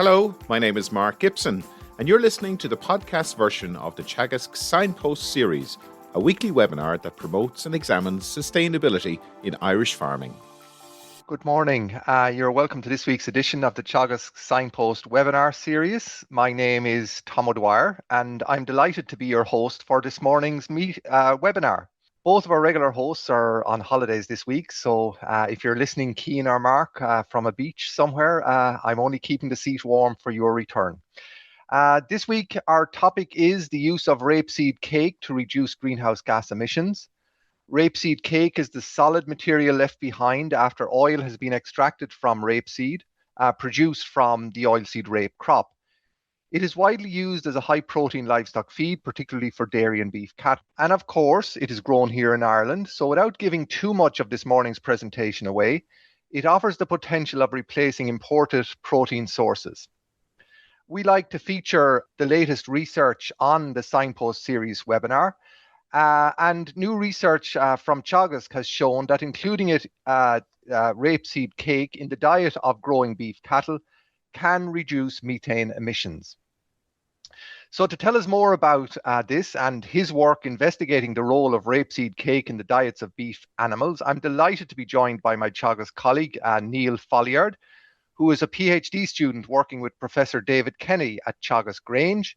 Hello, my name is Mark Gibson, and you're listening to the podcast version of the Teagasc Signpost Series, a weekly webinar that promotes and examines sustainability in Irish farming. Good morning. You're welcome to this week's edition of the Teagasc Signpost webinar series. My name is Tom O'Dwyer, and I'm delighted to be your host for this morning's webinar. Both of our regular hosts are on holidays this week, so if you're listening, Cian or Mark, from a beach somewhere, I'm only keeping the seat warm for your return. This week, our topic is the use of rapeseed cake to reduce greenhouse gas emissions. Rapeseed cake is the solid material left behind after oil has been extracted from rapeseed, produced from the oilseed rape crop. It is widely used as a high-protein livestock feed, particularly for dairy and beef cattle. And of course, it is grown here in Ireland. So without giving too much of this morning's presentation away, it offers the potential of replacing imported protein sources. We like to feature the latest research on the Signpost Series webinar. And new research from Teagasc has shown that including rapeseed cake in the diet of growing beef cattle can reduce methane emissions. So to tell us more about this and his work investigating the role of rapeseed cake in the diets of beef animals, I'm delighted to be joined by my Teagasc colleague, Neal Folliard, who is a PhD student working with Professor David Kenny at Teagasc Grange,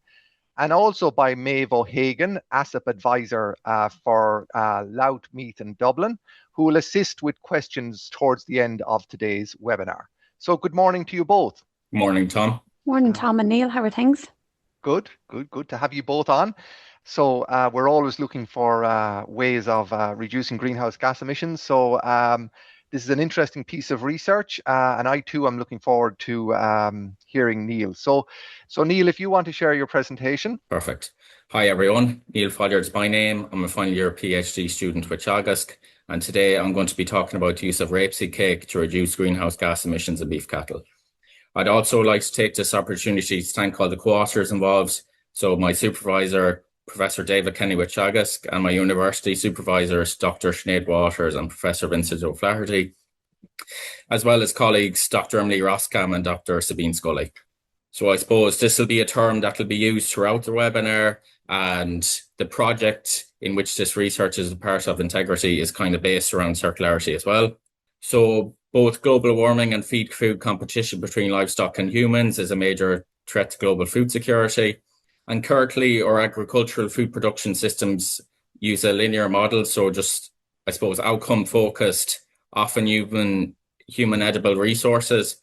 and also by Méabh O'Hagan, ASSEP advisor for Louth Meath in Dublin, who will assist with questions towards the end of today's webinar. So good morning to you both. Morning, Tom. Morning, Tom and Neil. How are things? Good to have you both on. So we're always looking for ways of reducing greenhouse gas emissions. So this is an interesting piece of research, and I too am looking forward to hearing Neil. So Neil, if you want to share your presentation. Perfect. Hi everyone, Neal Folliard is my name. I'm a final year PhD student with Teagasc, and today I'm going to be talking about the use of rapeseed cake to reduce greenhouse gas emissions in beef cattle. I'd also like to take this opportunity to thank all the co-authors involved. So my supervisor, Professor David Kenny with Teagasc, and my university supervisors, Dr. Sinead Waters and Professor Vincent O'Flaherty, as well as colleagues, Dr. Emily Roskam and Dr. Sabine Scully. So I suppose this will be a term that will be used throughout the webinar, and the project in which this research is a part of Integrity is kind of based around circularity as well. So both global warming and feed food competition between livestock and humans is a major threat to global food security. And currently, our agricultural food production systems use a linear model, so just, I suppose, outcome focused, often human edible resources.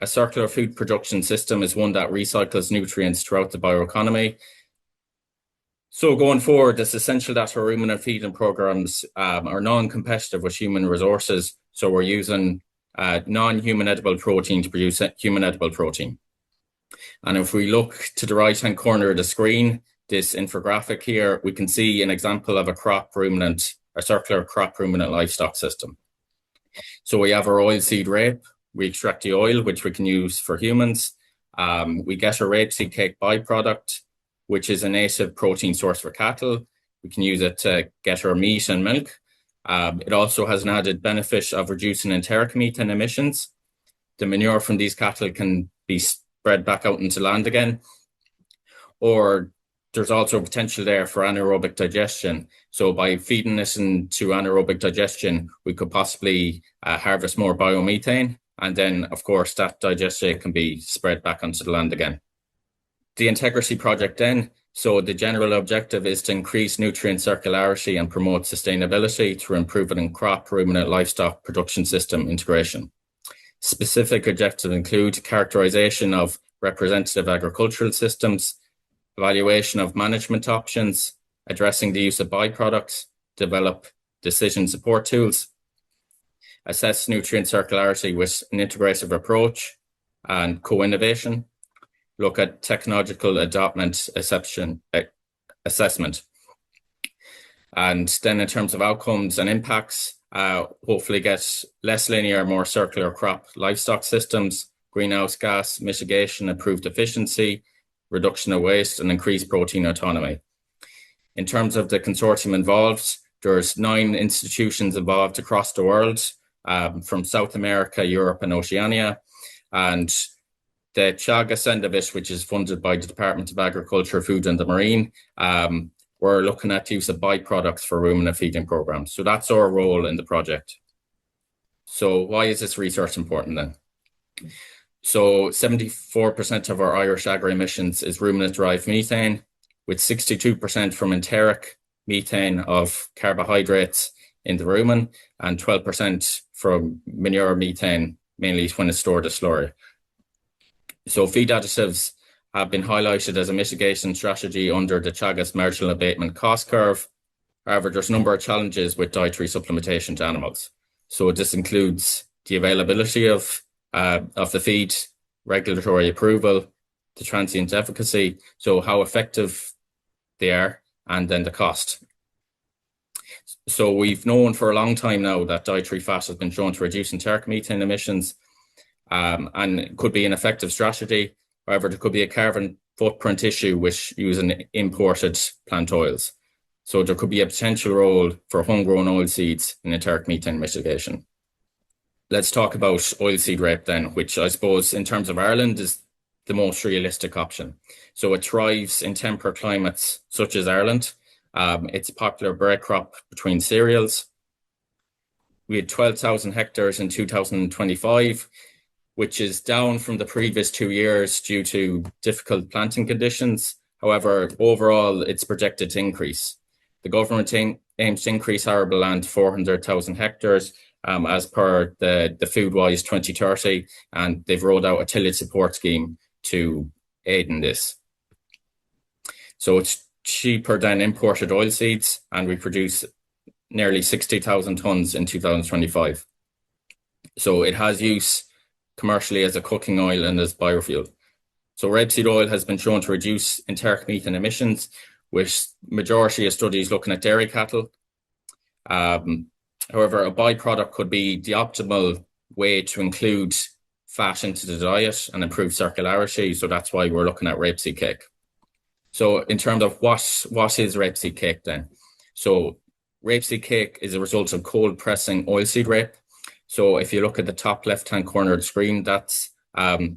A circular food production system is one that recycles nutrients throughout the bioeconomy. So going forward, it's essential that our ruminant feeding programs are non-competitive with human resources. So we're using non-human edible protein to produce human edible protein. And if we look to the right-hand corner of the screen, this infographic here, we can see an example of a circular crop ruminant livestock system. So we have our oilseed rape. We extract the oil, which we can use for humans. We get a rapeseed cake byproduct, which is a native protein source for cattle. We can use it to get our meat and milk. It also has an added benefit of reducing enteric methane emissions. The manure from these cattle can be spread back out into land again. Or there's also potential there for anaerobic digestion. So by feeding this into anaerobic digestion, we could possibly harvest more biomethane. And then, of course, that digestion can be spread back onto the land again. The Integrity project then, so the general objective is to increase nutrient circularity and promote sustainability through improving crop, ruminant, livestock production system integration. Specific objectives include characterization of representative agricultural systems, evaluation of management options, addressing the use of byproducts, develop decision support tools, assess nutrient circularity with an integrative approach and co-innovation, look at technological adoption assessment. And then in terms of outcomes and impacts, hopefully get less linear, more circular crop livestock systems, greenhouse gas mitigation, improved efficiency, reduction of waste, and increased protein autonomy. In terms of the consortium involved, there's 9 institutions involved across the world, from South America, Europe, and Oceania. And the Teagasc end of it, which is funded by the Department of Agriculture, Food and the Marine, we're looking at use of byproducts for ruminant feeding programs. So that's our role in the project. So why is this research important then? So 74% of our Irish agri emissions is ruminant-derived methane, with 62% from enteric methane of carbohydrates in the rumen and 12% from manure methane, mainly when it's stored as slurry. So feed additives have been highlighted as a mitigation strategy under the Teagasc marginal abatement cost curve. However, there's a number of challenges with dietary supplementation to animals. So this includes the availability of the feed, regulatory approval, the transient efficacy, so how effective they are, and then the cost. So we've known for a long time now that dietary fat has been shown to reduce enteric methane emissions, and it could be an effective strategy. However, there could be a carbon footprint issue with using imported plant oils. So there could be a potential role for homegrown oilseeds in enteric methane mitigation. Let's talk about oilseed rape then, which I suppose in terms of Ireland is the most realistic option. So it thrives in temperate climates such as Ireland. It's a popular break crop between cereals. We had 12,000 hectares in 2025, which is down from the previous 2 years due to difficult planting conditions. However, overall, it's projected to increase. The government aims to increase arable land to 400,000 hectares as per the Foodwise 2030, and they've rolled out a tillage support scheme to aid in this. So it's cheaper than imported oilseeds, and we produce nearly 60,000 tonnes in 2025. So it has use commercially as a cooking oil and as biofuel. So rapeseed oil has been shown to reduce enteric methane emissions, with majority of studies looking at dairy cattle. However, a byproduct could be the optimal way to include fat into the diet and improve circularity. So that's why we're looking at rapeseed cake. So in terms of what is rapeseed cake then? So rapeseed cake is a result of cold pressing oilseed rape. So if you look at the top left-hand corner of the screen, that's a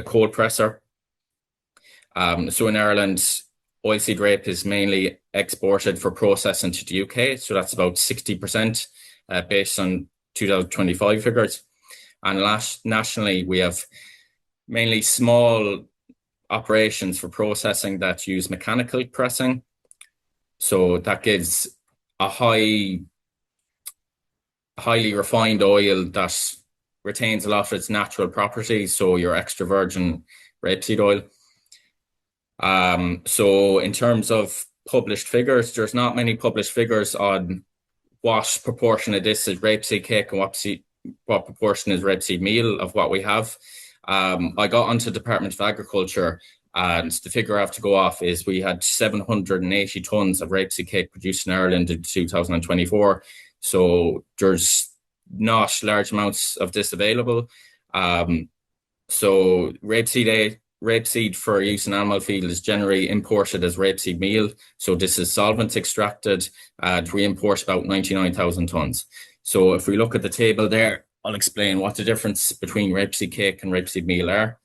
cold presser. So in Ireland, oilseed rape is mainly exported for processing to the UK. So that's about 60% based on 2025 figures. And nationally, we have mainly small operations for processing that use mechanical pressing. So that gives a highly refined oil that retains a lot of its natural properties, so your extra virgin rapeseed oil. So in terms of published figures, there's not many published figures on what proportion of this is rapeseed cake and what proportion is rapeseed meal of what we have. I got onto the Department of Agriculture, and the figure I have to go off is we had 780 tonnes of rapeseed cake produced in Ireland in 2024. So there's not large amounts of this available. So rapeseed for use in animal feed is generally imported as rapeseed meal. So this is solvent extracted, and we import about 99,000 tonnes. So if we look at the table there, I'll explain what the difference between rapeseed cake and rapeseed meal are.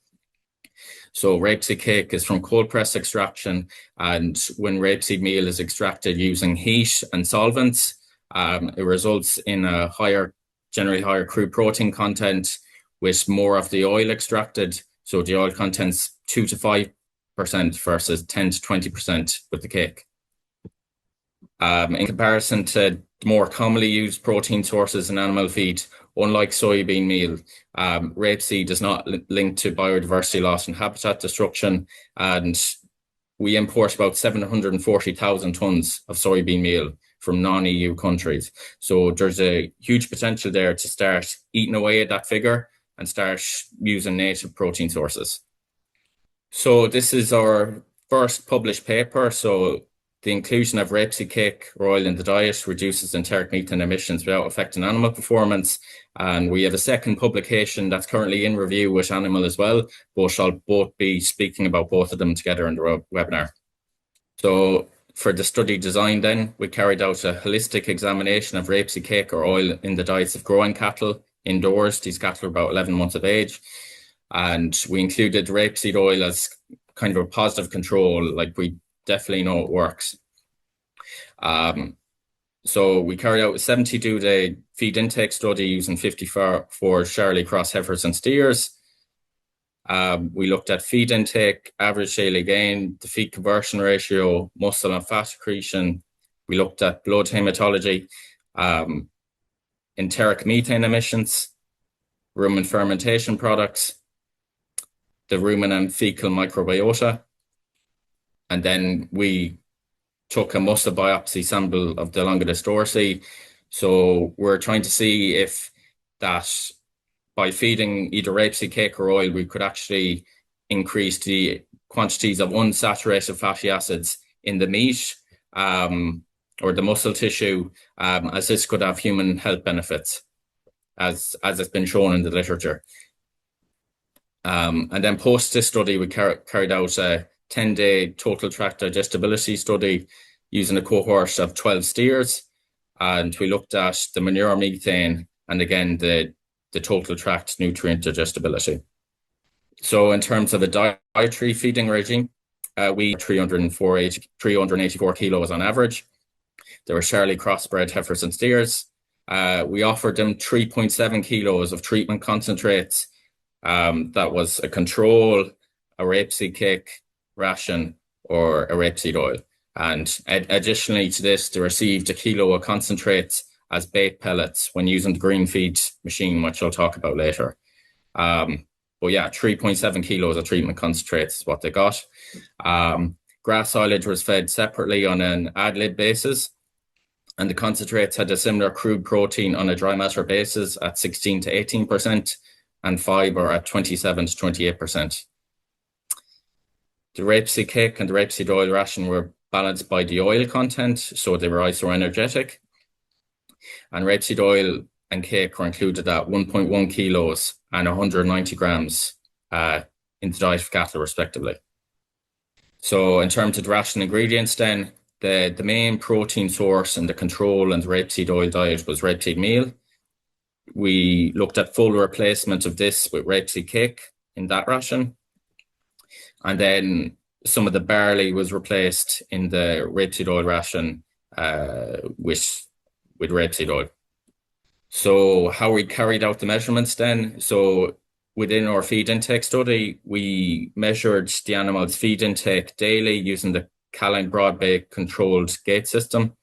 So rapeseed cake is from cold press extraction, and when rapeseed meal is extracted using heat and solvents, it results in a generally higher crude protein content with more of the oil extracted. So the oil content's 2 to 5% versus 10 to 20% with the cake. In comparison to more commonly used protein sources in animal feed, unlike soybean meal, rapeseed is not linked to biodiversity loss and habitat destruction, and we import about 740,000 tonnes of soybean meal from non-EU countries. So there's a huge potential there to start eating away at that figure and start using native protein sources. So this is our first published paper. So the inclusion of rapeseed cake or oil in the diet reduces enteric methane emissions without affecting animal performance. And we have a second publication that's currently in review with animal as well, but I'll both be speaking about both of them together in the webinar. So for the study design then, we carried out a holistic examination of rapeseed cake or oil in the diets of growing cattle indoors. These cattle are about 11 months of age. And we included rapeseed oil as kind of a positive control, like we definitely know it works. So we carried out a 72-day feed intake study using 54 Charolais cross heifers and steers. We looked at feed intake, average daily gain, the feed conversion ratio, muscle and fat accretion. We looked at blood hematology, enteric methane emissions, rumen fermentation products, the ruminant fecal microbiota. And then we took a muscle biopsy sample of the longus dorsi. So we're trying to see if that by feeding either rapeseed cake or oil, we could actually increase the quantities of unsaturated fatty acids in the meat or the muscle tissue, as this could have human health benefits, as it's been shown in the literature. And then post this study, we carried out a 10-day total tract digestibility study using a cohort of 12 steers. And we looked at the manure methane and again, the total tract nutrient digestibility. So in terms of a dietary feeding regime, we 384 kilos on average. There were Charolais crossbred heifers and steers. We offered them 3.7 kilos of treatment concentrates. That was a control, a rapeseed cake ration, or a rapeseed oil. And additionally to this, they received a kilo of concentrates as bait pellets when using the green feed machine, which I'll talk about later. But yeah, 3.7 kilos of treatment concentrates is what they got. Grass silage was fed separately on an ad lib basis, and the concentrates had a similar crude protein on a dry matter basis at 16 to 18%, and fiber at 27 to 28%. The rapeseed cake and the rapeseed oil ration were balanced by the oil content, so they were isoenergetic. And rapeseed oil and cake were included at 1.1 kilos and 190 grams in the diet of cattle, respectively. So in terms of the ration ingredients then, the main protein source in the control and the rapeseed oil diet was rapeseed meal. We looked at full replacement of this with rapeseed cake in that ration. And then some of the barley was replaced in the rapeseed oil ration with rapeseed oil. So how we carried out the measurements then? So within our feed intake study, we measured the animal's feed intake daily using the Caline broad-based controlled gate system.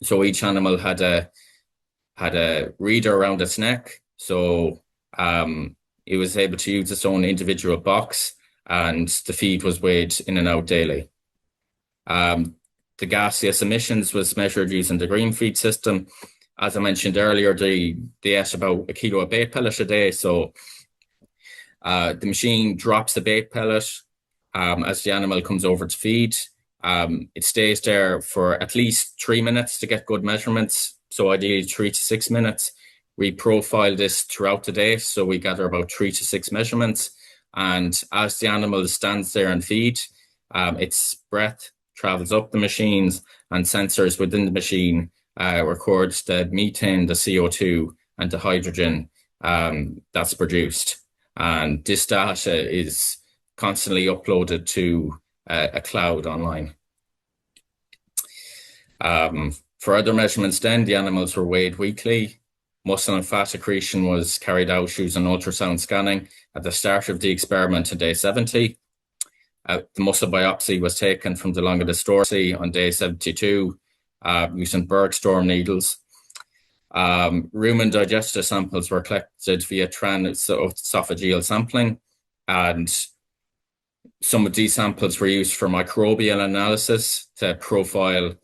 So each animal had a reader around its neck. So it was able to use its own individual box, and the feed was weighed in and out daily. The gaseous emissions was measured using the green feed system. As I mentioned earlier, they ate about a kilo of bait pellet a day. So the machine drops the bait pellet as the animal comes over to feed. It stays there for at least 3 minutes to get good measurements. So ideally 3 to 6 minutes. We profile this throughout the day, so we gather about 3 to 6 measurements. And as the animal stands there and feed, its breath travels up the machines, and sensors within the machine records the methane, the CO2, and the hydrogen that's produced. And this data is constantly uploaded to a cloud online. For other measurements then, the animals were weighed weekly. Muscle and fat accretion was carried out using ultrasound scanning at the start of the experiment on day 70. The muscle biopsy was taken from the longus dorsi on day 72 using Bergstrom needles. Rumen digester samples were collected via transesophageal sampling, and some of these samples were used for microbial analysis to profile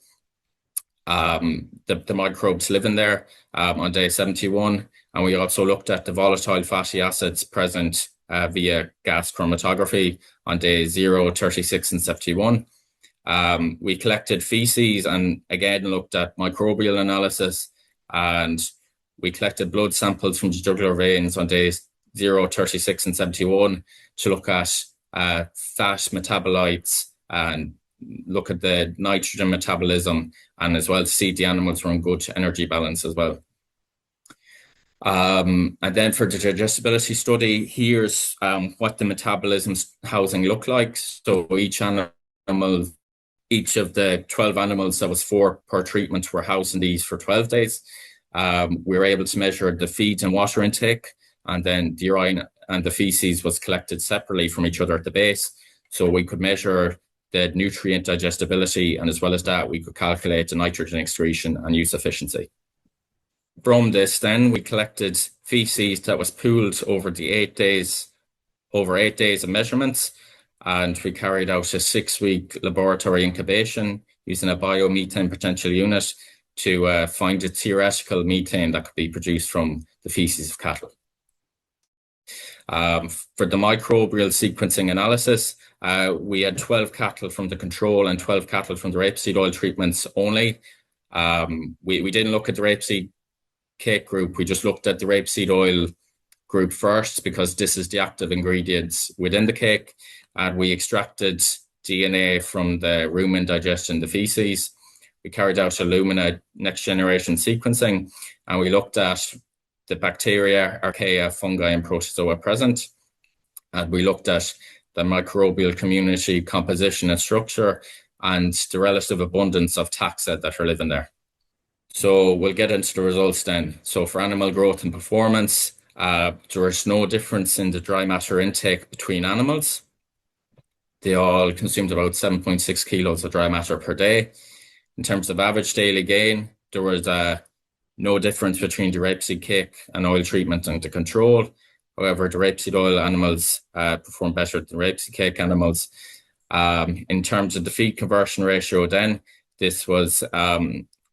the microbes living there on day 71. And we also looked at the volatile fatty acids present via gas chromatography on days 0, 36, and 71. We collected feces and again looked at microbial analysis, and we collected blood samples from the jugular veins on days 0, 36, and 71 to look at fat metabolites and look at the nitrogen metabolism, and as well to see the animals were in good energy balance as well. And then for the digestibility study, here's what the metabolism housing looked like. So each of the 12 animals, that was 4 per treatment, were housed in these for 12 days. We were able to measure the feed and water intake, and then the urine and the feces was collected separately from each other at the base. So we could measure the nutrient digestibility, and as well as that, we could calculate the nitrogen excretion and use efficiency. From this, then, we collected feces that was pooled over 8 days of measurements, and we carried out a 6-week laboratory incubation using a biomethane potential unit to find the theoretical methane that could be produced from the feces of cattle. For the microbial sequencing analysis, we had 12 cattle from the control and 12 cattle from the rapeseed oil treatments only. We didn't look at the rapeseed cake group. We just looked at the rapeseed oil group first, because this is the active ingredients within the cake. And we extracted DNA from the rumen digestion, the feces. We carried out Illumina next generation sequencing, and we looked at the bacteria, archaea, fungi, and protozoa present. And we looked at the microbial community composition and structure, and the relative abundance of taxa that are living there. So we'll get into the results then. So for animal growth and performance, there was no difference in the dry matter intake between animals. They all consumed about 7.6 kilos of dry matter per day. In terms of average daily gain, there was no difference between the rapeseed cake and oil treatment and the control. However, the rapeseed oil animals performed better than the rapeseed cake animals. In terms of the feed conversion ratio, then, this was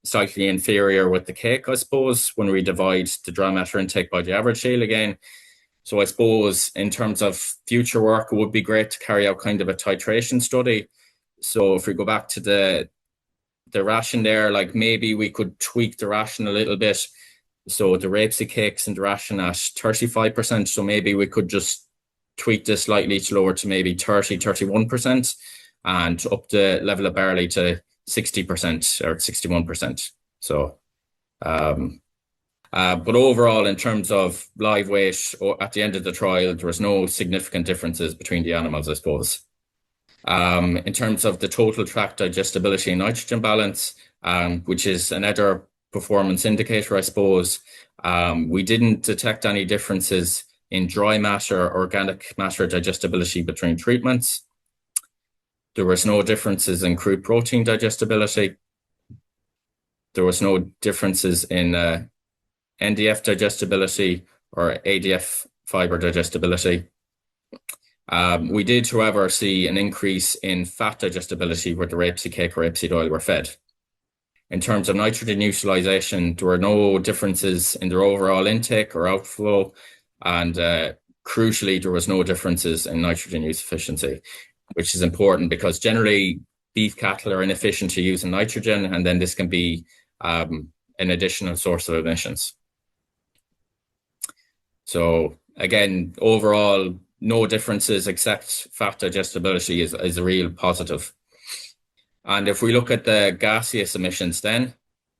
slightly inferior with the cake, I suppose, when we divide the dry matter intake by the average daily gain. So I suppose in terms of future work, it would be great to carry out kind of a titration study. So if we go back to the ration there, like maybe we could tweak the ration a little bit. So the rapeseed cakes in the ration at 35%. So maybe we could just tweak this slightly to lower to maybe 31%, and up the level of barley to 60% or 61%. So, but overall, in terms of live weight at the end of the trial, there was no significant differences between the animals, I suppose. In terms of the total tract digestibility and nitrogen balance, which is another performance indicator, I suppose, we didn't detect any differences in dry matter or organic matter digestibility between treatments. There was no differences in crude protein digestibility. There was no differences in NDF digestibility or ADF fiber digestibility. We did, however, see an increase in fat digestibility where the rapeseed cake or rapeseed oil were fed. In terms of nitrogen utilization, there were no differences in their overall intake or outflow, and crucially, there was no differences in nitrogen use efficiency, which is important because generally beef cattle are inefficient to use in nitrogen, and then this can be an additional source of emissions. So again, overall, no differences except fat digestibility is a real positive. And if we look at the gaseous emissions then,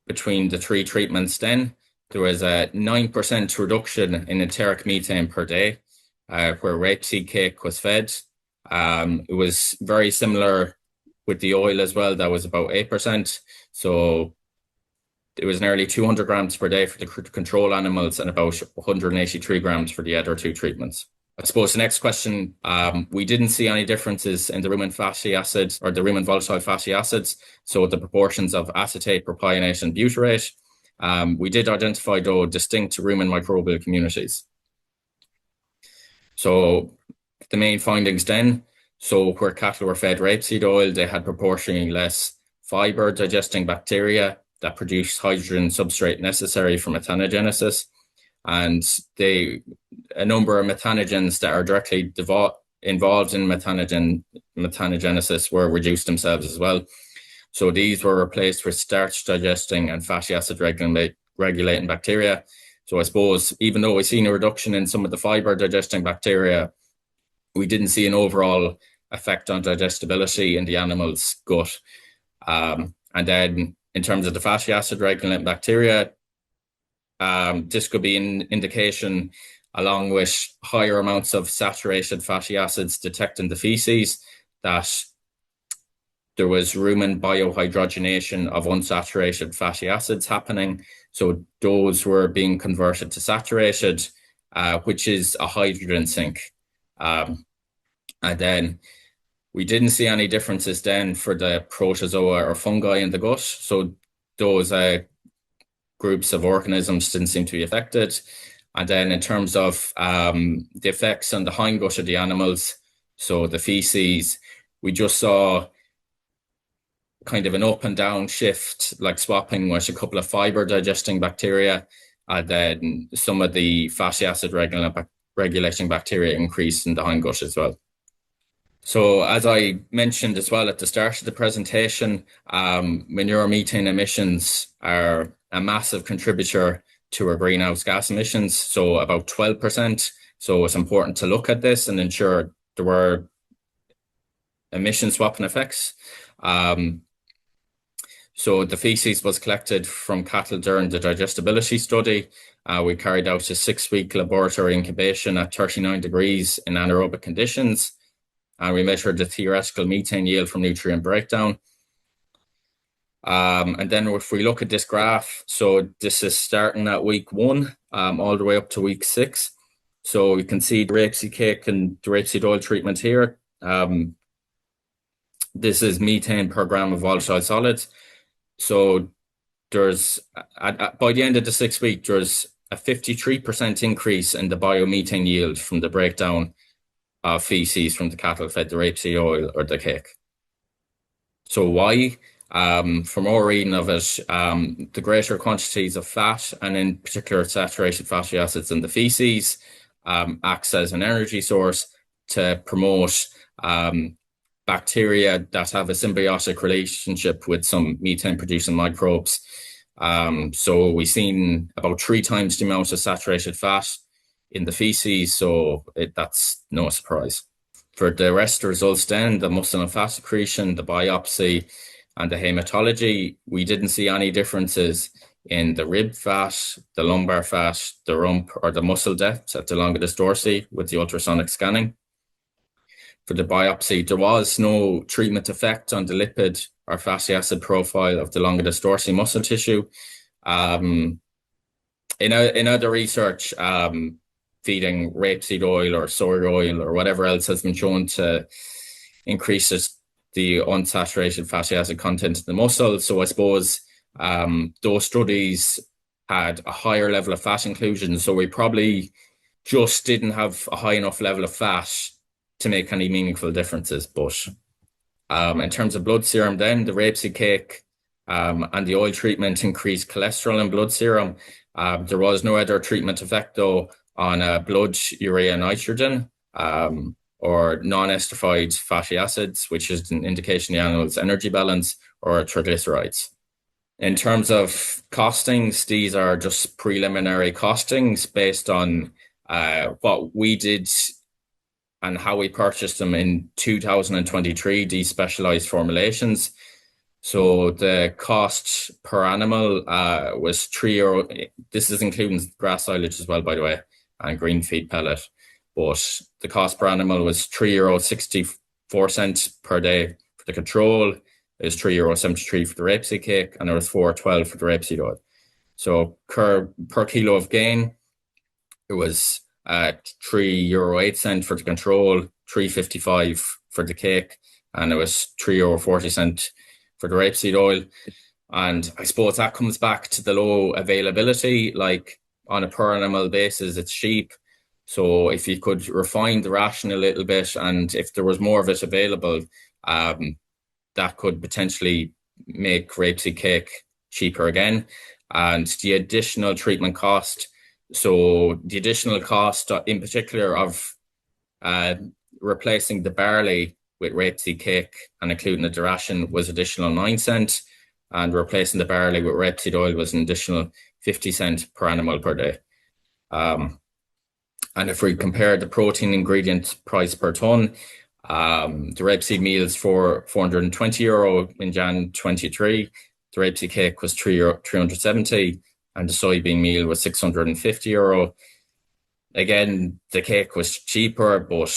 between the 3 treatments then, there was a 9% reduction in enteric methane per day, where rapeseed cake was fed. It was very similar with the oil as well. That was about 8%. So it was nearly 200 grams per day for the control animals and about 183 grams for the other 2 treatments. I suppose the next question, we didn't see any differences in the rumen fatty acids or the rumen volatile fatty acids. So the proportions of acetate, propionate, and butyrate. We did identify, though, distinct rumen microbial communities. So the main findings then, so where cattle were fed rapeseed oil, they had proportionally less fiber digesting bacteria that produce hydrogen substrate necessary for methanogenesis. And a number of methanogens that are directly involved in methanogenesis were reduced themselves as well. So these were replaced with starch digesting and fatty acid regulating bacteria. So I suppose even though we've seen a reduction in some of the fiber digesting bacteria, we didn't see an overall effect on digestibility in the animal's gut. And then in terms of the fatty acid regulating bacteria, this could be an indication, along with higher amounts of saturated fatty acids detected in the feces, that there was rumen biohydrogenation of unsaturated fatty acids happening. So those were being converted to saturated, which is a hydrogen sink. And then we didn't see any differences then for the protozoa or fungi in the gut. So those groups of organisms didn't seem to be affected. And then in terms of the effects on the hindgut of the animals, so the feces, we just saw kind of an up and down shift, like swapping with a couple of fiber digesting bacteria, and then some of the fatty acid regulating bacteria increased in the hindgut as well. So as I mentioned as well at the start of the presentation, manure methane emissions are a massive contributor to our greenhouse gas emissions, so about 12%. So it's important to look at this and ensure there were emission swapping effects. So the feces was collected from cattle during the digestibility study. We carried out a 6-week laboratory incubation at 39 degrees in anaerobic conditions. And we measured the theoretical methane yield from nutrient breakdown. And then if we look at this graph, so this is starting at week 1, all the way up to week 6. So we can see the rapeseed cake and the rapeseed oil treatment here. This is methane per gram of volatile solids. So there's, by the end of the 6th week, there's a 53% increase in the biomethane yield from the breakdown of feces from the cattle fed the rapeseed oil or the cake. So why? From our reading of it, the greater quantities of fat, and in particular saturated fatty acids in the feces, acts as an energy source to promote bacteria that have a symbiotic relationship with some methane producing microbes. So we've seen about 3 times the amount of saturated fat in the feces, so that's no surprise. For the rest of the results then, the muscle and fat secretion, the biopsy, and the hematology, we didn't see any differences in the rib fat, the lumbar fat, the rump, or the muscle depth at the longitus dorsi with the ultrasonic scanning. For the biopsy, there was no treatment effect on the lipid or fatty acid profile of the longitus dorsi muscle tissue. In other research, feeding rapeseed oil or soy oil or whatever else has been shown to increase the unsaturated fatty acid content in the muscle. So I suppose those studies had a higher level of fat inclusion. So we probably just didn't have a high enough level of fat to make any meaningful differences. But in terms of blood serum then, the rapeseed cake and the oil treatment increased cholesterol in blood serum. There was no other treatment effect though on blood urea nitrogen or non-esterified fatty acids, which is an indication of the animal's energy balance, or triglycerides. In terms of costings, these are just preliminary costings based on what we did and how we purchased them in 2023, these specialized formulations. So the cost per animal was €3. This is including grass silage as well, by the way, and green feed pellet. But the cost per animal was €3.64 per day for the control. It was €3.73 for the rapeseed cake, and it was €4.12 for the rapeseed oil. So per kilo of gain, it was €3.08 for the control, €3.55 for the cake, and it was €3.40 for the rapeseed oil. And I suppose that comes back to the low availability. Like on a per animal basis, it's cheap. So if you could refine the ration a little bit, and if there was more of it available, that could potentially make rapeseed cake cheaper again. And the additional treatment cost, so the additional cost in particular of replacing the barley with rapeseed cake and including the ration was additional 9 cents, and replacing the barley with rapeseed oil was an additional 50 cents per animal per day. And if we compare the protein ingredient price per ton, the rapeseed meals for €420 in Jan 23, the rapeseed cake was €370, and the soybean meal was €650. Again, the cake was cheaper, but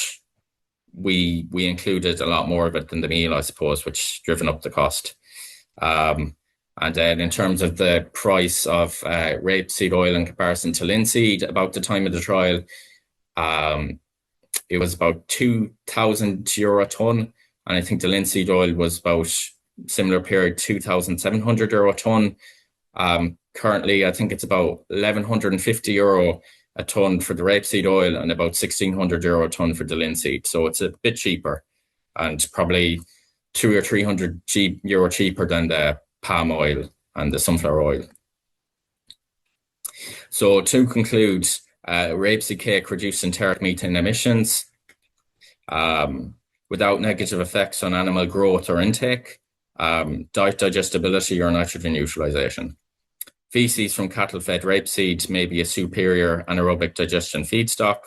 we included a lot more of it than the meal, I suppose, which driven up the cost. And then in terms of the price of rapeseed oil in comparison to linseed, about the time of the trial, it was about €2,000 a tonne. And I think the linseed oil was about similar period, €2,700 a tonne. Currently, I think it's about €1,150 a tonne for the rapeseed oil and about €1,600 a tonne for the linseed. So it's a bit cheaper and probably €200 or €300 cheaper than the palm oil and the sunflower oil. So to conclude, rapeseed cake reduced enteric methane emissions without negative effects on animal growth or intake, diet digestibility or nitrogen utilization. Feces from cattle-fed rapeseed may be a superior anaerobic digestion feedstock.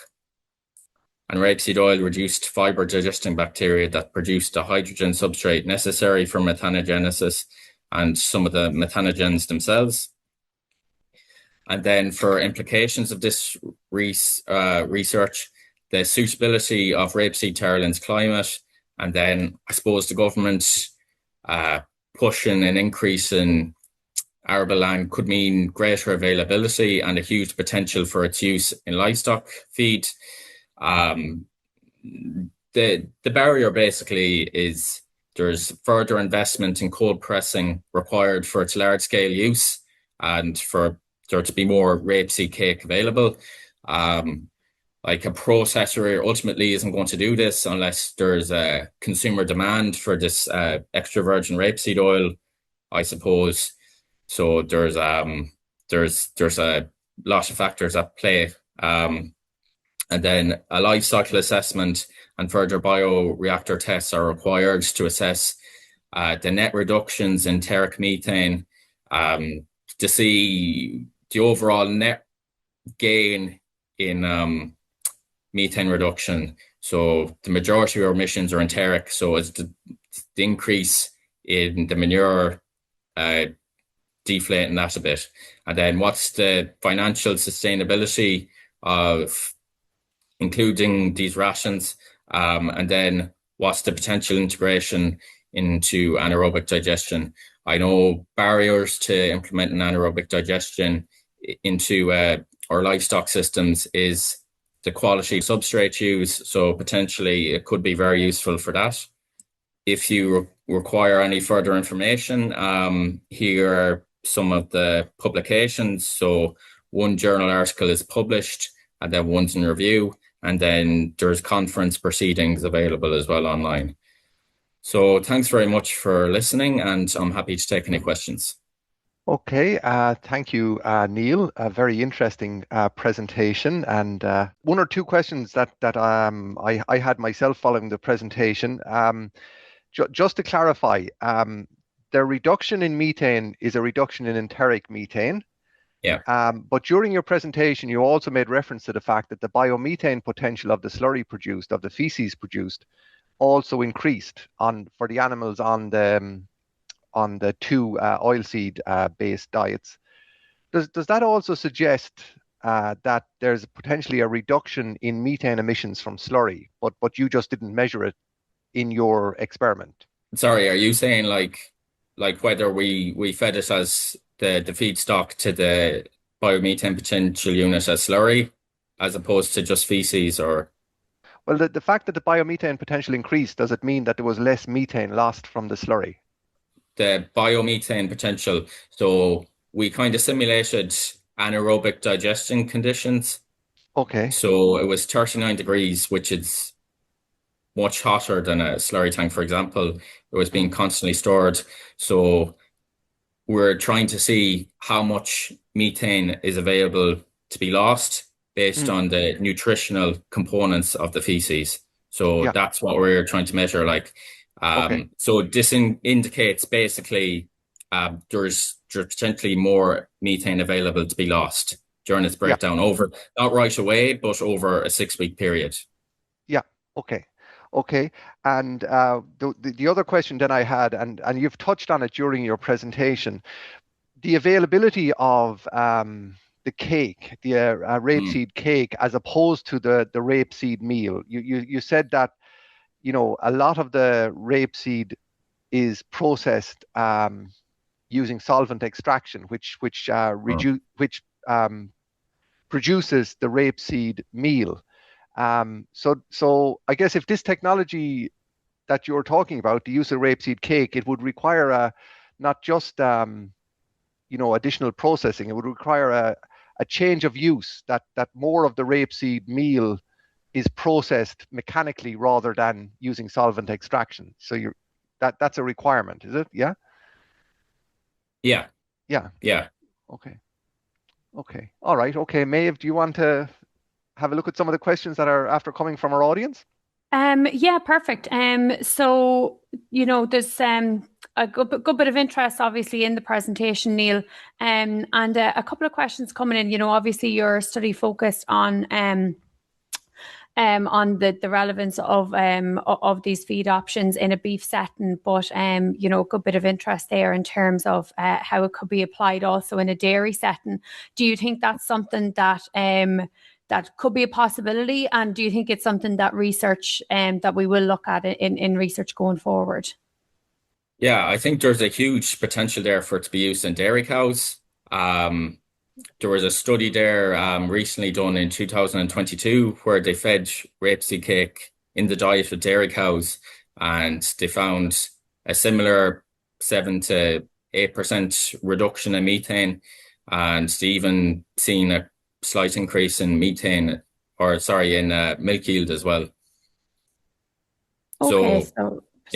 And rapeseed oil reduced fiber digesting bacteria that produce the hydrogen substrate necessary for methanogenesis and some of the methanogens themselves. And then for implications of this research, the suitability of rapeseed tare-lens climate, and then I suppose the government pushing an increase in arable land could mean greater availability and a huge potential for its use in livestock feed. The barrier basically is there's further investment in cold pressing required for its large scale use and for there to be more rapeseed cake available. Like a processor ultimately isn't going to do this unless there's a consumer demand for this extra virgin rapeseed oil, I suppose. So there's a lot of factors at play. And then a life cycle assessment and further bioreactor tests are required to assess the net reductions in enteric methane to see the overall net gain in methane reduction. So the majority of our emissions are enteric. So it's the increase in the manure deflating that a bit. And then what's the financial sustainability of including these rations? And then what's the potential integration into anaerobic digestion? I know barriers to implementing anaerobic digestion into our livestock systems is the quality of substrate use. So potentially it could be very useful for that. If you require any further information, here are some of the publications. So one journal article is published and then one's in review. And then there's conference proceedings available as well online. So thanks very much for listening, and I'm happy to take any questions. Okay, thank you, Neal. A very interesting presentation, and one or two questions that I had myself following the presentation. Just to clarify, the reduction in methane is a reduction in enteric methane. Yeah. But during your presentation, you also made reference to the fact that the biomethane potential of the slurry produced, of the feces produced, also increased for the animals on the two oilseed based diets. Does that also suggest that there's potentially a reduction in methane emissions from slurry, but you just didn't measure it in your experiment? Sorry, are you saying like whether we fed it as the feedstock to the biomethane potential unit as slurry as opposed to just feces? Or well, the fact that the biomethane potential increased, does it mean that there was less methane lost from the slurry? The biomethane potential, so we kind of simulated anaerobic digestion conditions. Okay. So it was 39 degrees, which is much hotter than a slurry tank, for example. It was being constantly stored. So we're trying to see how much methane is available to be lost based on the nutritional components of the feces. So that's what we're trying to measure. Okay. So this indicates basically there's potentially more methane available to be lost during its breakdown over, not right away, but over a 6-week period. Yeah. Okay. And the other question that I had, and you've touched on it during your presentation, the availability of the cake, the rapeseed cake, as opposed to the rapeseed meal. You said that, you know, a lot of the rapeseed is processed using solvent extraction, which produces the rapeseed meal. So I guess if this technology that you're talking about, the use of rapeseed cake, it would require not just additional processing. It would require a change of use, that more of the rapeseed meal is processed mechanically rather than using solvent extraction. So that's a requirement, is it? Yeah. Yeah. Yeah. Yeah. Okay. All right. Okay. Méabh, do you want to have a look at some of the questions that are after coming from our audience? Yeah, perfect. So, you know, there's a good bit of interest, obviously, in the presentation, Neal, and a couple of questions coming in. You know, obviously, your study focused on the relevance of these feed options in a beef setting, but you know, a good bit of interest there in terms of how it could be applied also in a dairy setting. Do you think that's something that that could be a possibility, and do you think it's something that research that we will look at in research going forward? Yeah, I think there's a huge potential there for it to be used in dairy cows. There was a study there recently done in 2022 where they fed rapeseed cake in the diet of dairy cows, and they found a similar 7 to 8% reduction in methane, and they even seen a slight increase in methane, in milk yield as well. Okay,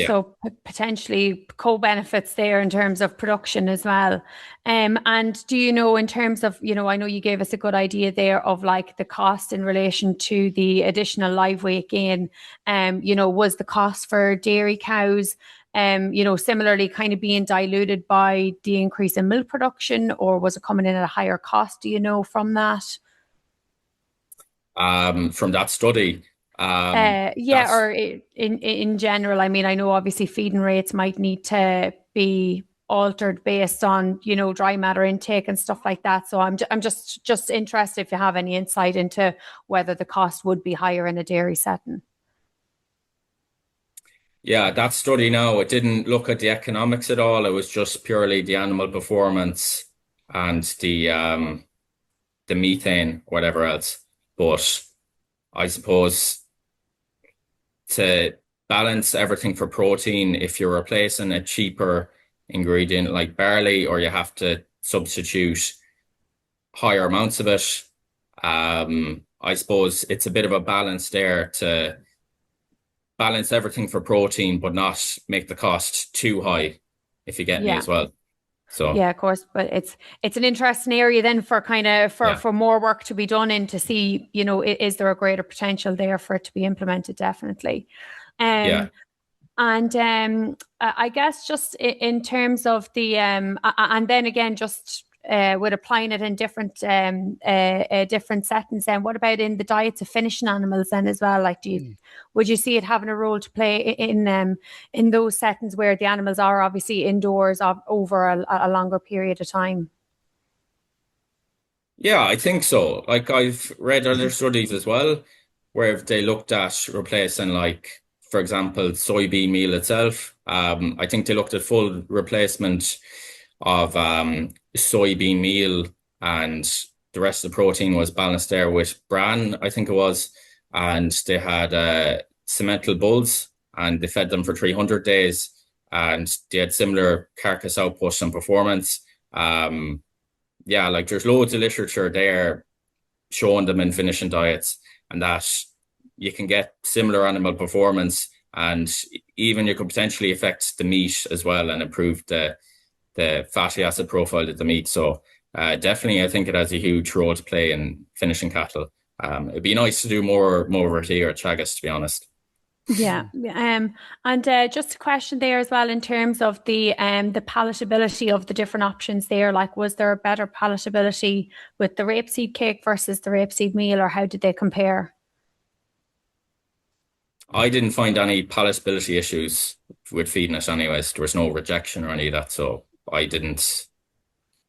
so potentially co-benefits there in terms of production as well. And do you know, in terms of, you know, I know you gave us a good idea there of like the cost in relation to the additional live weight gain. You know, was the cost for dairy cows, you know, similarly kind of being diluted by the increase in milk production, or was it coming in at a higher cost? Do you know from that? From that study? Or in general. I mean, I know obviously feeding rates might need to be altered based on, you know, dry matter intake and stuff like that. So I'm just interested if you have any insight into whether the cost would be higher in a dairy setting. Yeah, that study now, it didn't look at the economics at all. It was just purely the animal performance and the methane, whatever else. But I suppose to balance everything for protein, if you're replacing a cheaper ingredient like barley, or you have to substitute higher amounts of it, I suppose it's a bit of a balance there to balance everything for protein, but not make the cost too high, if you get me as well. So yeah, of course, but it's an interesting area then for for more work to be done in to see, you know, is there a greater potential there for it to be implemented? Definitely. And I guess just in terms of the and then again, just with applying it in different settings, then what about in the diets of finishing animals then as well? Like, would you see it having a role to play in those settings where the animals are obviously indoors over a longer period of time? Yeah, I think so. Like, I've read other studies as well where they looked at replacing, like, for example, soybean meal itself. I think they looked at full replacement of soybean meal, and the rest of the protein was balanced there with bran, I think it was. And they had cemental bulls, and they fed them for 300 days, and they had similar carcass output and performance. Yeah, like there's loads of literature there showing them in finishing diets, and that you can get similar animal performance, and even you could potentially affect the meat as well and improve the fatty acid profile of the meat. So definitely, I think it has a huge role to play in finishing cattle. It'd be nice to do more of it here at Teagasc, to be honest. Yeah. And just a question there as well in terms of the palatability of the different options there. Like, was there a better palatability with the rapeseed cake versus the rapeseed meal, or how did they compare? I didn't find any palatability issues with feeding it anyways. There was no rejection or any of that, so I didn't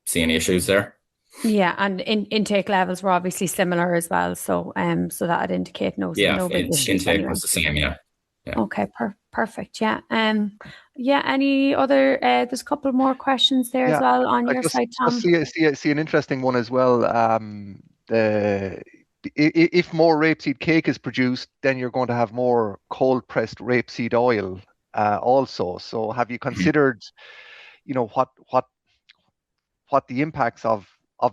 see any issues there. Yeah, and intake levels were obviously similar as well. So so that would indicate no big issues intake anyway. was the same. Yeah. Okay, perfect. Yeah. Any other? There's a couple more questions there as well on your side, Tom. See an interesting one as well. If more rapeseed cake is produced, then you're going to have more cold pressed rapeseed oil also. So have you considered, what the impacts of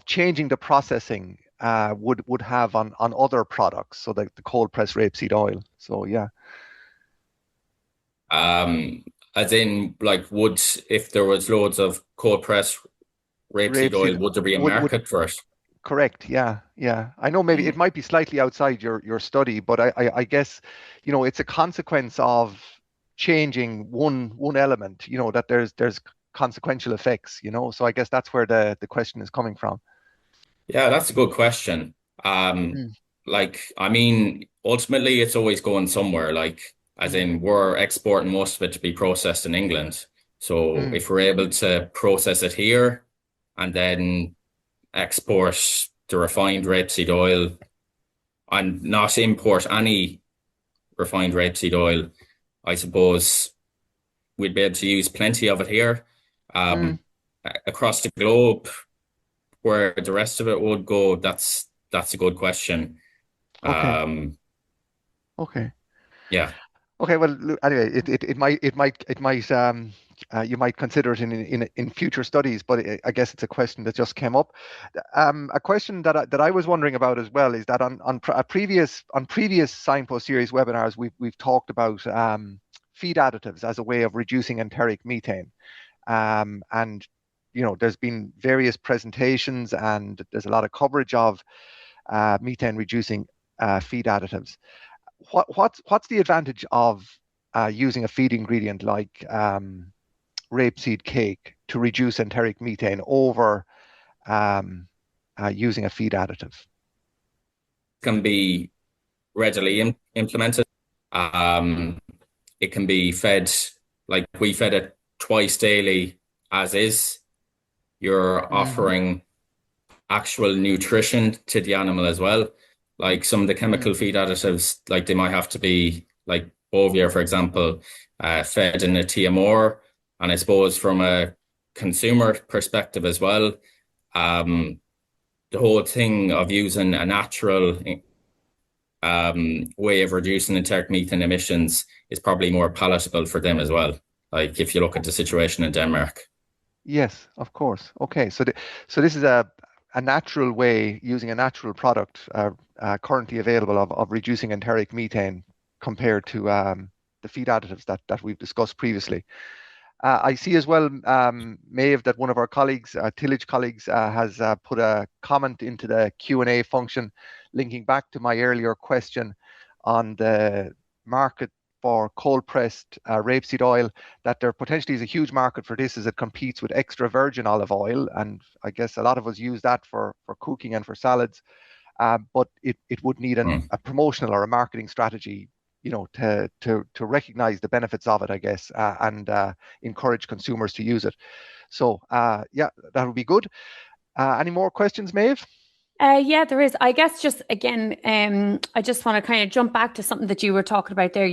changing the processing would have on other products, so the cold pressed rapeseed oil? So yeah. As in, like, if there was loads of cold pressed rapeseed oil, would there be a market for it? Correct. Yeah. I know maybe it might be slightly outside your study, but I guess, it's a consequence of changing one element, that there's consequential effects, so I guess that's where the question is coming from. Yeah, that's a good question. Like, I mean, ultimately it's always going somewhere, like, as in we're exporting most of it to be processed in England. So if we're able to process it here and then export the refined rapeseed oil and not import any refined rapeseed oil, I suppose we'd be able to use plenty of it here. Across the globe, where the rest of it would go, that's a good question. Okay. Yeah. Okay. Well, anyway, it might you might consider it in future studies, but I guess it's a question that just came up. A question that I was wondering about as well is that on previous Signpost Series webinars, we've talked about feed additives as a way of reducing enteric methane, and there's been various presentations and there's a lot of coverage of methane reducing feed additives. What's the advantage of using a feed ingredient like rapeseed cake to reduce enteric methane over using a feed additive? Can be readily implemented. It can be fed, like we fed it twice daily as is. You're offering actual nutrition to the animal as well. Like some of the chemical feed additives, like they might have to be, like Bovier, for example, fed in a TMR. And I suppose from a consumer perspective as well, the whole thing of using a natural way of reducing enteric methane emissions is probably more palatable for them as well. Like if you look at the situation in Denmark. Yes, of course. Okay, so this is a natural way, using a natural product currently available of reducing enteric methane compared to the feed additives that we've discussed previously. I see as well, Méabh, that one of our colleagues, tillage colleagues, has put a comment into the Q&A function linking back to my earlier question on the market for cold-pressed rapeseed oil, that there potentially is a huge market for this as it competes with extra virgin olive oil. And I guess a lot of us use that for cooking and for salads. But it would need a promotional or a marketing strategy, to recognize the benefits of it, I guess, and encourage consumers to use it. So, yeah, that would be good. Any more questions, Méabh? Yeah, there is. I guess just again, I just want to kind of jump back to something that you were talking about there.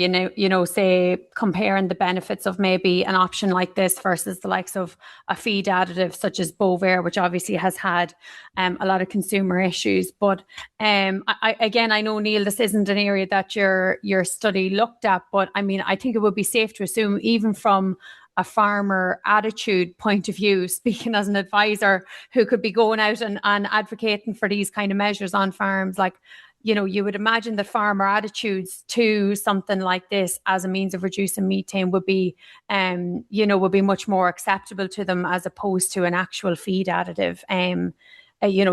Say comparing the benefits of maybe an option like this versus the likes of a feed additive such as Bovaer, which obviously has had a lot of consumer issues. But I know, Neal, this isn't an area that your study looked at, but I mean, I think it would be safe to assume, even from a farmer attitude point of view, speaking as an advisor who could be going out and advocating for these kind of measures on farms, like, you would imagine that farmer attitudes to something like this as a means of reducing methane would be much more acceptable to them as opposed to an actual feed additive.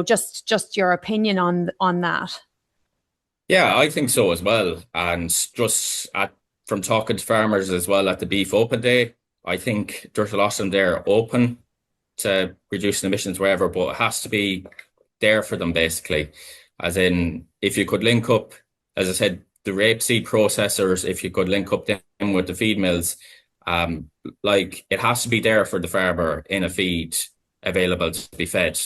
Just your opinion on that. Yeah, I think so as well. And just from talking to farmers as well at the Beef Open Day, I think there's a lot of them there open to reducing emissions wherever, but it has to be there for them, basically. As in, if you could link up, as I said, the rapeseed processors, if you could link up them with the feed mills, like it has to be there for the farmer in a feed available to be fed.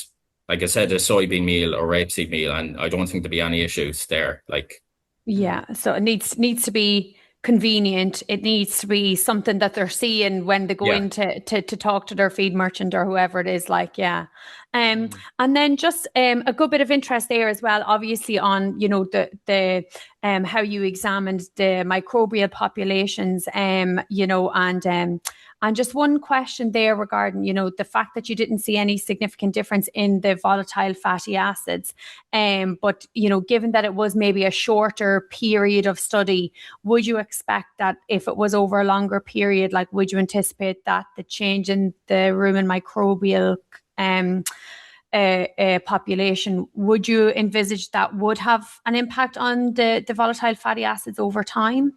Like I said, a soybean meal or rapeseed meal, and I don't think there'd be any issues there. Like, yeah, so it needs to be convenient. It needs to be something that they're seeing when they go in to talk to their feed merchant or whoever it is. Like, yeah. And then just a good bit of interest there as well, obviously on, you know, the how you examined the microbial populations, you know, and just one question there regarding, you know, the fact that you didn't see any significant difference in the volatile fatty acids. But, you know, given that it was maybe a shorter period of study, would you expect that if it was over a longer period, like, would you anticipate that the change in the rumen microbial population, would you envisage that would have an impact on the volatile fatty acids over time?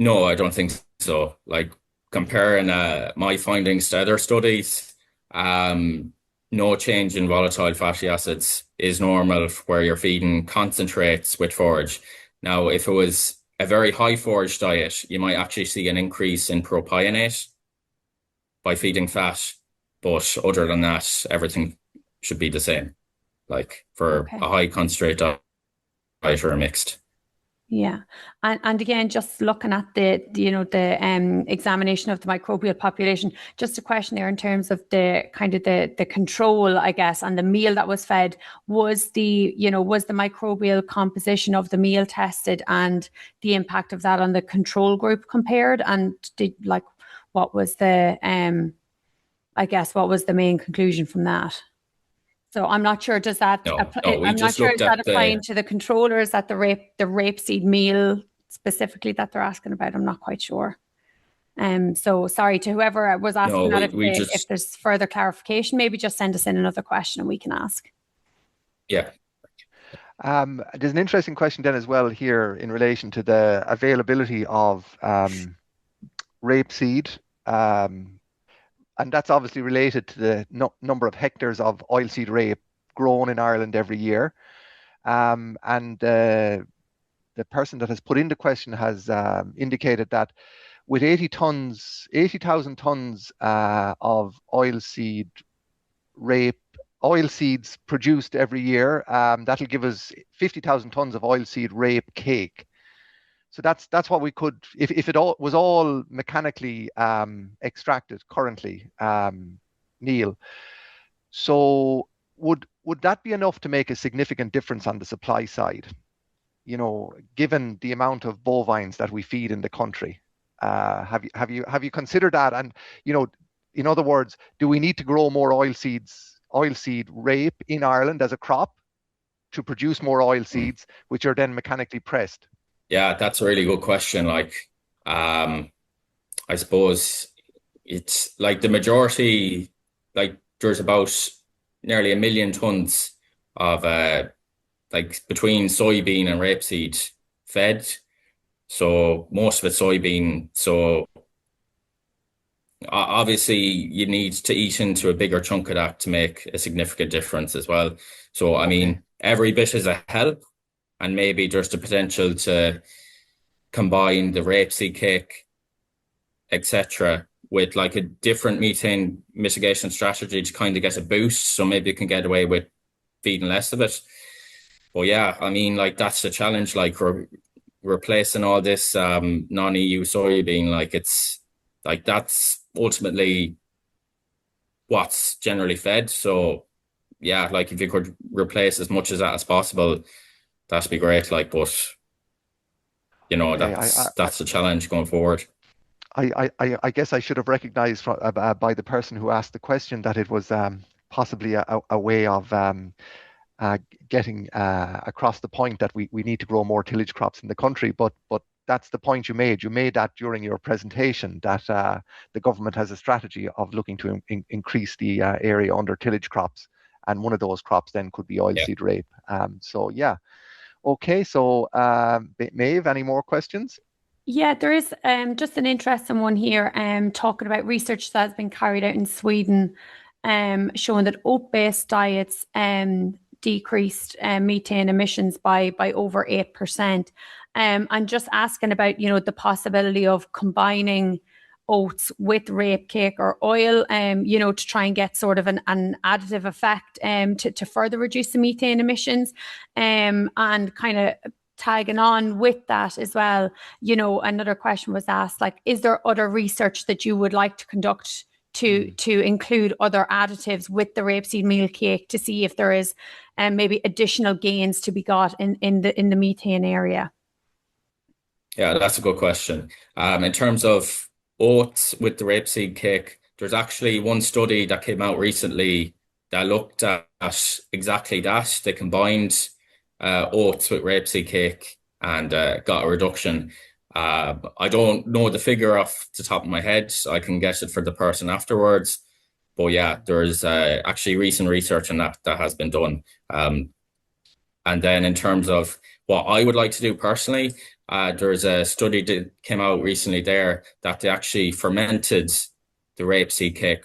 No, I don't think so. Like, comparing my findings to other studies, no change in volatile fatty acids is normal where you're feeding concentrates with forage. Now, if it was a very high forage diet, you might actually see an increase in propionate by feeding fat. But other than that, everything should be the same, like for a high concentrate diet or a mixed. Yeah. And again, just looking at the examination of the microbial population, just a question there in terms of the kind of the control, I guess, and the meal that was fed, was the microbial composition of the meal tested and the impact of that on the control group compared? And what was the main conclusion from that? So I'm not sure, does that I'm not sure, is that applying to the controllers, that the rapeseed meal specifically that they're asking about? I'm not quite sure. So sorry to whoever was asking if there's further clarification, maybe just send us in another question and we can ask. Yeah. There's an interesting question then as well here in relation to the availability of rapeseed. And that's obviously related to the number of hectares of oilseed rape grown in Ireland every year. And the person that has put in the question has indicated that with 80,000 tons of oilseeds produced every year, that'll give us 50,000 tons of oilseed rape cake. So that's what we could, if it was all mechanically extracted currently, Neal. So would that be enough to make a significant difference on the supply side? You know, given the amount of bovines that we feed in the country, have you considered that? And, you know, in other words, do we need to grow more oilseed rape in Ireland as a crop to produce more oilseeds, which are then mechanically pressed? Yeah, that's a really good question. Like, I suppose it's like the majority, like there's about nearly 1 million tons of like between soybean and rapeseed fed. So most of it's soybean. So obviously you need to eat into a bigger chunk of that to make a significant difference as well. So, I mean, every bit is a help. And maybe there's the potential to combine the rapeseed cake, etc., with like a different methane mitigation strategy to kind of get a boost. So maybe you can get away with feeding less of it. But yeah, I mean, like that's the challenge. Like replacing all this non-EU soybean, like it's like that's ultimately what's generally fed. So yeah, like if you could replace as much of that as possible, that'd be great. Like, but you know, that's the challenge going forward. I guess I should have recognized by the person who asked the question that it was possibly a way of getting across the point that we need to grow more tillage crops in the country. But that's the point you made. You made that during your presentation, that the government has a strategy of looking to increase the area under tillage crops. And one of those crops then could be oilseed rape. So yeah. Okay, so Méabh, any more questions? Yeah, there is just an interesting one here talking about research that has been carried out in Sweden showing that oat-based diets decreased methane emissions by over 8%. And just asking about, you know, the possibility of combining oats with rape cake or oil, to try and get sort of an additive effect to further reduce the methane emissions, and kind of tagging on with that as well. Another question was asked, like, is there other research that you would like to conduct to include other additives with the rapeseed meal cake to see if there is maybe additional gains to be got in the methane area? Yeah, that's a good question. In terms of oats with the rapeseed cake, there's actually one study that came out recently that looked at exactly that. They combined oats with rapeseed cake and got a reduction. I don't know the figure off the top of my head. I can guess it for the person afterwards. But yeah, there's actually recent research on that has been done. And then in terms of what I would like to do personally, there's a study that came out recently there that they actually fermented the rapeseed cake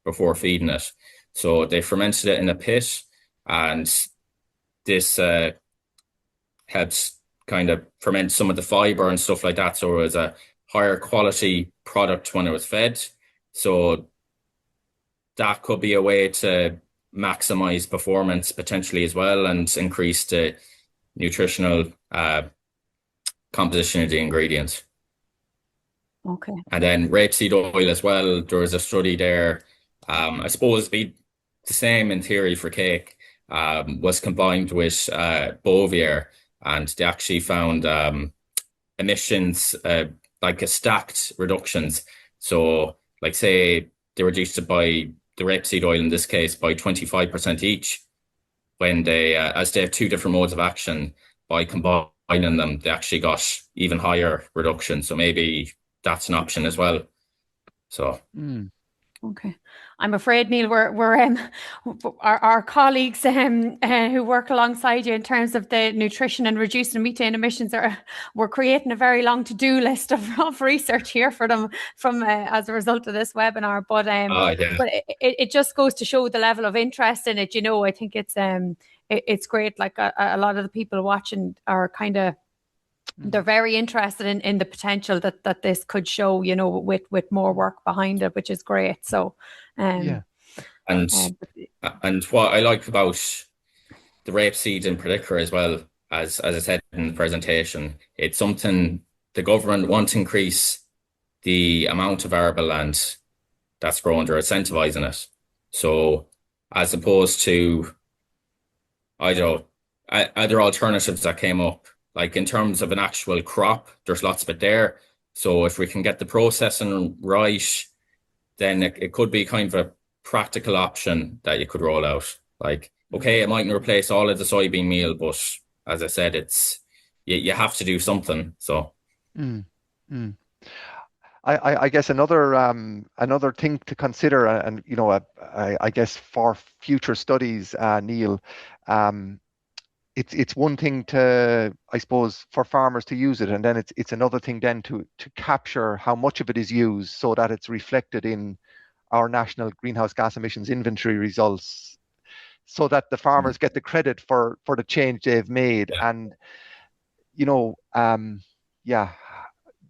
before feeding it. So they fermented it in a pit, and this helps kind of ferment some of the fiber and stuff like that. So it was a higher quality product when it was fed. So that could be a way to maximize performance potentially as well and increase the nutritional composition of the ingredients. Okay. And then rapeseed oil as well. There was a study there. I suppose it'd be the same in theory for cake. Was combined with Bovier, and they actually found emissions like a stacked reductions. So, like, say they reduced it by the rapeseed oil in this case by 25% each. When they, as they have two different modes of action, by combining them, they actually got even higher reductions. So maybe that's an option as well. So. Okay, I'm afraid, Neal, we're our colleagues who work alongside you in terms of the nutrition and reducing methane emissions we're creating a very long to-do list of research here for them from as a result of this webinar. But but it just goes to show the level of interest in it. I think it's great. Like a lot of the people watching are kind of. They're very interested in the potential that this could show, with more work behind it, which is great. So, And what I like about the rapeseed in particular as well, as I said in the presentation, it's something the government want to increase the amount of arable land that's grown. They're incentivizing it. So as opposed to, other alternatives that came up, like in terms of an actual crop, there's lots of it there. So if we can get the processing right, then it could be kind of a practical option that you could roll out. Like, okay, it mightn't replace all of the soybean meal, but as I said, it's you have to do something. So, I guess another thing to consider, and I guess for future studies, Neal, it's one thing to, I suppose, for farmers to use it, and then it's another thing then to capture how much of it is used so that it's reflected in our national greenhouse gas emissions inventory results, so that the farmers get the credit for the change they've made. And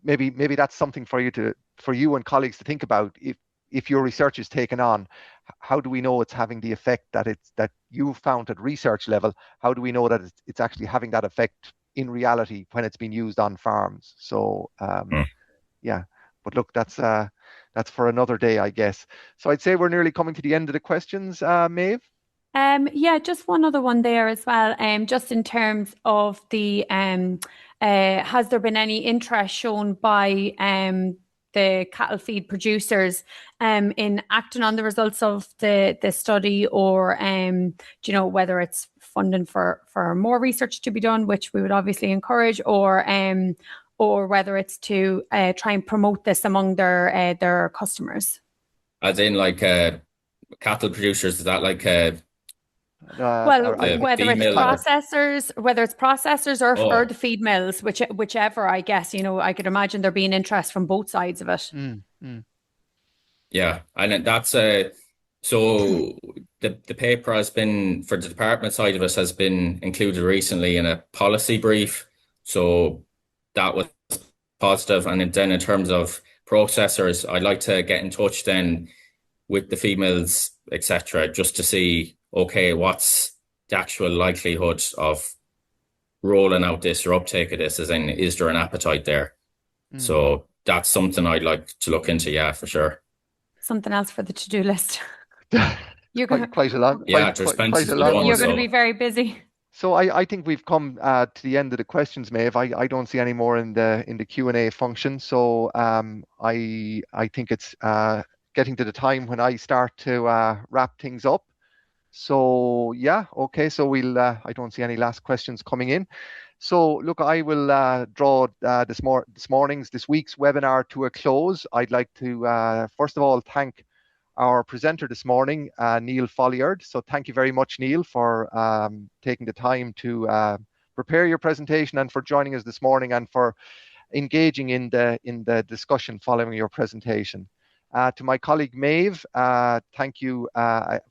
maybe that's something for you and colleagues to think about. If your research is taken on, how do we know it's having the effect that you found at research level? How do we know that it's actually having that effect in reality when it's been used on farms? So but look, that's for another day, I guess. So I'd say we're nearly coming to the end of the questions, Méabh. Just one other one there as well. Just in terms of the has there been any interest shown by the cattle feed producers in acting on the results of the study, or whether it's funding for more research to be done, which we would obviously encourage, or whether it's to try and promote this among their customers? As in, like, cattle producers, is that like whether it's processors or the feed mills, whichever, I guess, I could imagine there being interest from both sides of it. Yeah, and that's so the paper has been, for the department side of it, has been included recently in a policy brief, so that was positive. And then in terms of processors, I'd like to get in touch then with the females, etc., just to see, okay, what's the actual likelihood of rolling out this or uptake of this, as in, is there an appetite there? So that's something I'd like to look into, yeah, for sure. Something else for the to-do list. You're quite a lot. Yeah, there's plenty to be done. You're going to be very busy. So I think we've come to the end of the questions, Méabh. I don't see any more in the Q&A function. So I think it's getting to the time when I start to wrap things up. So yeah, okay. So we'll. I don't see any last questions coming in. So look, I will draw this week's webinar to a close. I'd like to first of all thank our presenter this morning, Neal Folliard. So thank you very much, Neal, for taking the time to prepare your presentation and for joining us this morning and for engaging in the discussion following your presentation. To my colleague Méabh, thank you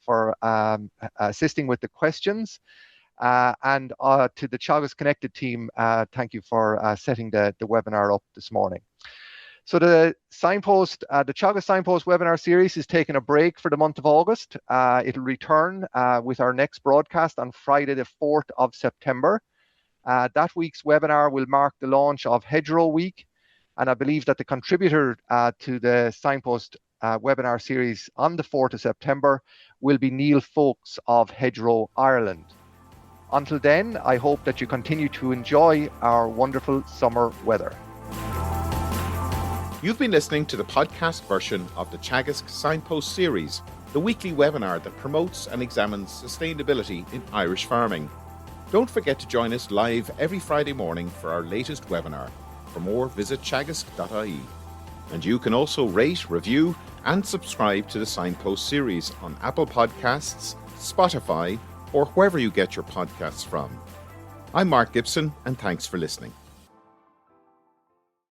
for assisting with the questions. And to the Teagasc Connected team, thank you for setting the webinar up this morning. So the Teagasc Signpost webinar series is taking a break for the month of August. It'll return with our next broadcast on Friday, the 4th of September. That week's webinar will mark the launch of Hedgerow Week. And I believe that the contributor to the Signpost webinar series on the 4th of September will be Neil Folks of Hedgerow, Ireland. Until then, I hope that you continue to enjoy our wonderful summer weather. You've been listening to the podcast version of the Teagasc Signpost Series, the weekly webinar that promotes and examines sustainability in Irish farming. Don't forget to join us live every Friday morning for our latest webinar. For more, visit teagasc.ie. And you can also rate, review, and subscribe to the Signpost Series on Apple Podcasts, Spotify, or wherever you get your podcasts from. I'm Mark Gibson, and thanks for listening.